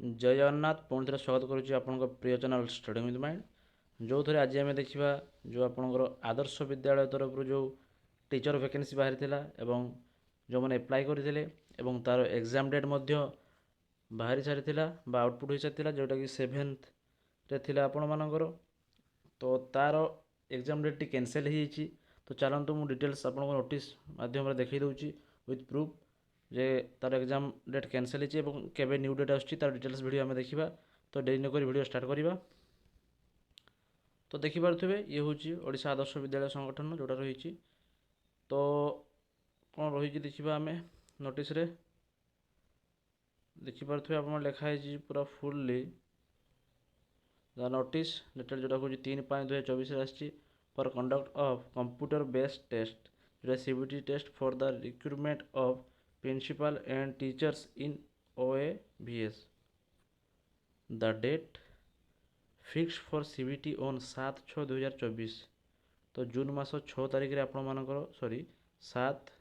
जय जगन्नाथ पुणी थे स्वागत करुच्ची आपण प्रिय चैनल स्टडी विथ माइंड जो थे आज आम देखा जो आपणकर आदर्श विद्यालय तरफ जो टीचर वैकेंसी बाहरी एवं जो मैंने एप्लाय करते तार एग्जाम डेट बाहरी सारी आउटपुट हो सारी जोटा कि 7th रे थिला आपण मानकर तो तार एग्जाम डेट टी कैंसिल हो तो चलतु मुझे डिटेल्स आपको नोटिस माध्यम देखी दूची विथ प्रूफ जे तार एग्जाम डेट कैंसिल होवे न्यू डेट आसूँ तार डिटेल्स वीडियो आम देखा तो डेरी नक वीडियो स्टार्ट करवा। तो देखिपे ये हूँ ओडिशा आदर्श विद्यालय संगठन जोटा रही तो कौन रही देखा आम नोटिस देखिपे आप लिखाई पूरा फुल्ली द नोटिस डेटेड जोटा हूँ 3/5/2024 आसी for conduct of computer based test जोटा CBT test for the recruitment of principal and teachers in OAVS the date fix for CBT on 7/6/2024 तो जून मास 6 तारिख रे आपण मानकर सॉरी 7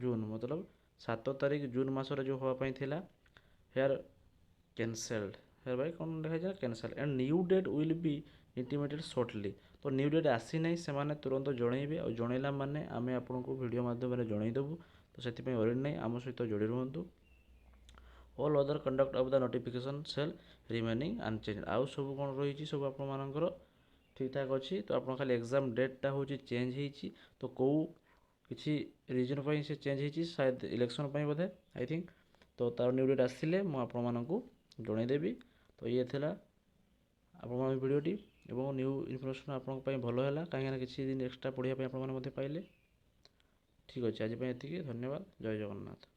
जून मतलब 7 तारिख जून मासरे जो होवाई थिला हेयर कैंसल्ड हेयर भाई कौन लिखा cancel and new date will be intimated shortly तो न्यू डेट आसी ना से तुरंत जनइबे और जनइला माने आम आपन को वीडियो माध्यम जनईदेवु तो से वरी नहीं आम सहित जोड़ी रुहतु all other conduct of the notification shall remaining unchanged आउ सब कौन रही सब आपर ठीक ठाक अच्छी तो आप खाली एग्जाम डेटा हूँ चेंज होती तो कौ किसी रिजन पर से चेंज होती शायद इलेक्शन बोधे आई थिंक तो तार न्यू डेट आसिले मुझे जनईदेवी तो ये थिला आपण भिडटी और न्यू इनफर्मेशन आपंपाई भल है कहीं किसी दिन एक्सट्रा पढ़ाई पाइले ठीक अच्छे आज ये धन्यवाद जय जगन्नाथ।